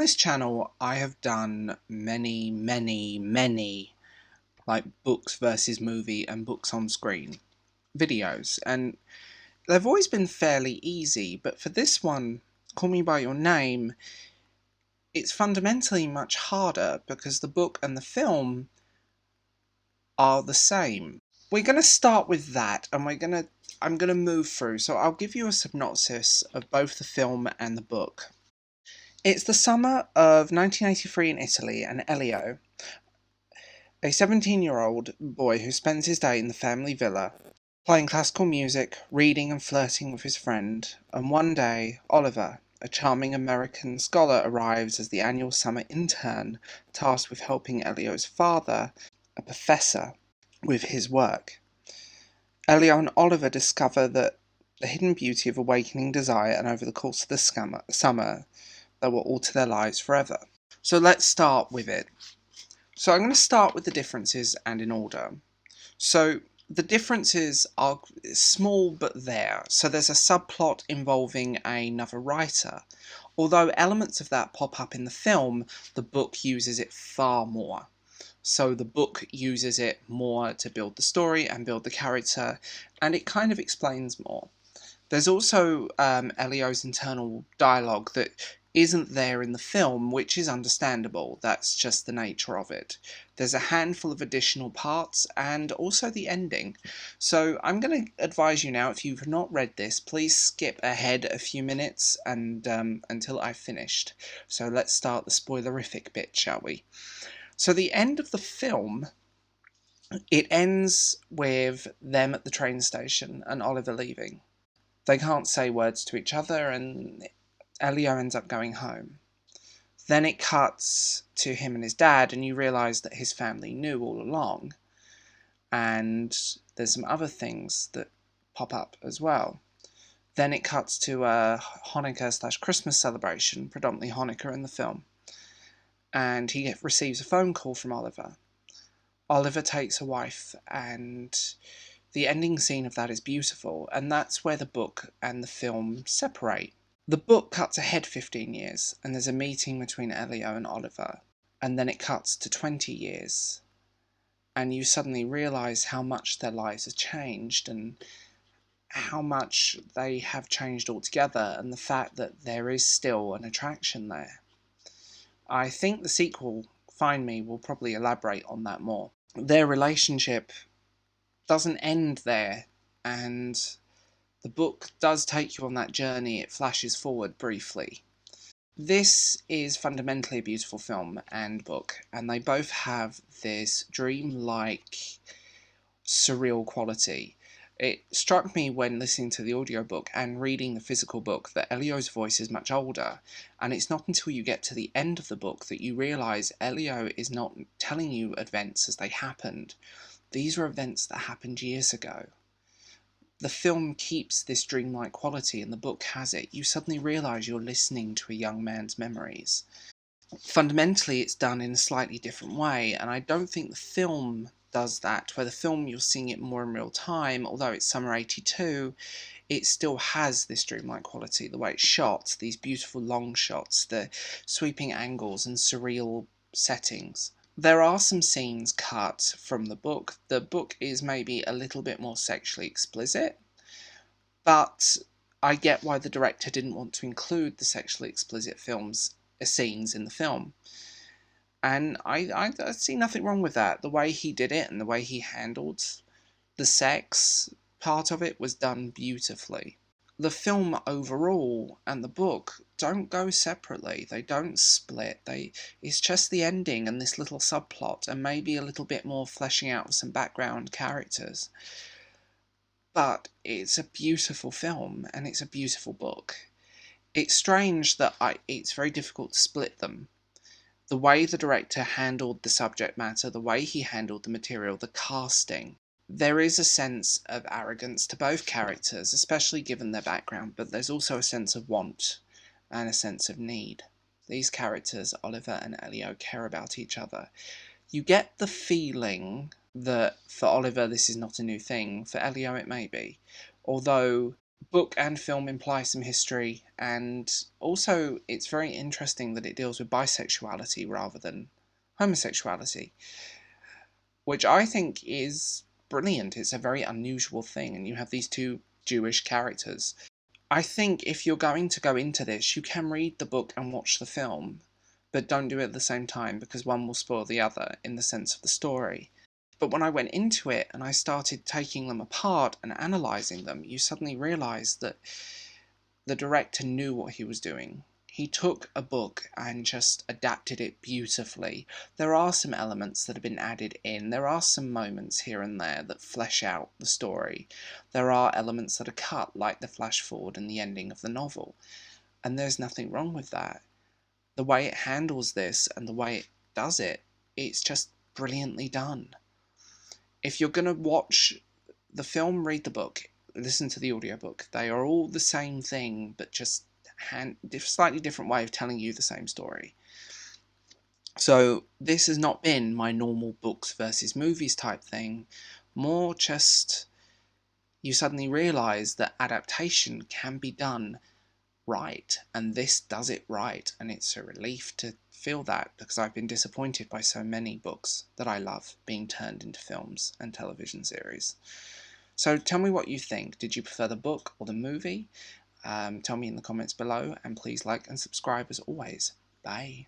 this channel, I have done many like books versus movie and books on screen videos, and they've always been fairly easy, but for this one, Call Me By Your Name, it's fundamentally much harder because the book and the film are the same. We're going to start with that, and I'm going to move through, so I'll give you a synopsis of both the film and the book. It's the summer of 1983 in Italy, and Elio, a 17-year-old boy who spends his day in the family villa, playing classical music, reading and flirting with his friend, and one day, Oliver, a charming American scholar, arrives as the annual summer intern, tasked with helping Elio's father, a professor, with his work. Elio and Oliver discover that the hidden beauty of awakening desire, and over the course of the summer, they will alter their lives forever. So let's start with it. So I'm going to start with the differences and in order. So the differences are small but there. So there's a subplot involving another writer. Although elements of that pop up in the film, the book uses it far more. So the book uses it more to build the story and build the character, and it kind of explains more. There's also Elio's internal dialogue that isn't there in the film, which is understandable. That's just the nature of it. There's a handful of additional parts and also the ending. So I'm going to advise you now, if you've not read this, please skip ahead a few minutes and until I've finished. So let's start the spoilerific bit, shall we? So the end of the film, it ends with them at the train station and Oliver leaving. They can't say words to each other, and Elio ends up going home. Then it cuts to him and his dad, and you realise that his family knew all along. And there's some other things that pop up as well. Then it cuts to a Hanukkah/Christmas celebration, predominantly Hanukkah in the film. And he receives a phone call from Oliver. Oliver takes a wife, and the ending scene of that is beautiful, and that's where the book and the film separate. The book cuts ahead 15 years, and there's a meeting between Elio and Oliver, and then it cuts to 20 years, and you suddenly realise how much their lives have changed, and how much they have changed altogether, and the fact that there is still an attraction there. I think the sequel, Find Me, will probably elaborate on that more. Their relationship doesn't end there, and the book does take you on that journey. It flashes forward briefly. This is fundamentally a beautiful film and book, and they both have this dreamlike, surreal quality. It struck me when listening to the audiobook and reading the physical book that Elio's voice is much older, and it's not until you get to the end of the book that you realise Elio is not telling you events as they happened. These are events that happened years ago. The film keeps this dreamlike quality, and the book has it. You suddenly realise you're listening to a young man's memories. Fundamentally, it's done in a slightly different way, and I don't think the film does that. Where the film, you're seeing it more in real time, although it's summer 82, it still has this dreamlike quality. The way it's shot, these beautiful long shots, the sweeping angles and surreal settings. There are some scenes cut from the book. The book is maybe a little bit more sexually explicit, but I get why the director didn't want to include the sexually explicit scenes in the film. And I see nothing wrong with that. The way he did it and the way he handled the sex part of it was done beautifully. The film overall and the book don't go separately. They don't split. It's just the ending and this little subplot, and maybe a little bit more fleshing out of some background characters. But it's a beautiful film, and it's a beautiful book. It's strange that it's very difficult to split them. The way the director handled the subject matter, the way he handled the material, the casting. There is a sense of arrogance to both characters, especially given their background, but there's also a sense of want and a sense of need. These characters, Oliver and Elio, care about each other. You get the feeling that for Oliver this is not a new thing, for Elio it may be. Although book and film imply some history, and also it's very interesting that it deals with bisexuality rather than homosexuality, which I think is brilliant. It's a very unusual thing, and you have these two Jewish characters. I think if you're going to go into this, you can read the book and watch the film, but don't do it at the same time because one will spoil the other in the sense of the story. But when I went into it and I started taking them apart and analysing them, you suddenly realise that the director knew what he was doing. He took a book and just adapted it beautifully. There are some elements that have been added in. There are some moments here and there that flesh out the story. There are elements that are cut, like the flash forward and the ending of the novel. And there's nothing wrong with that. The way it handles this and the way it does it, it's just brilliantly done. If you're going to watch the film, read the book, listen to the audiobook, they are all the same thing, but just slightly different way of telling you the same story. So this has not been my normal books versus movies type thing, more just you suddenly realise that adaptation can be done right, and this does it right, and it's a relief to feel that, because I've been disappointed by so many books that I love being turned into films and television series. So tell me what you think. Did you prefer the book or the movie? Tell me in the comments below, and please like and subscribe as always. Bye.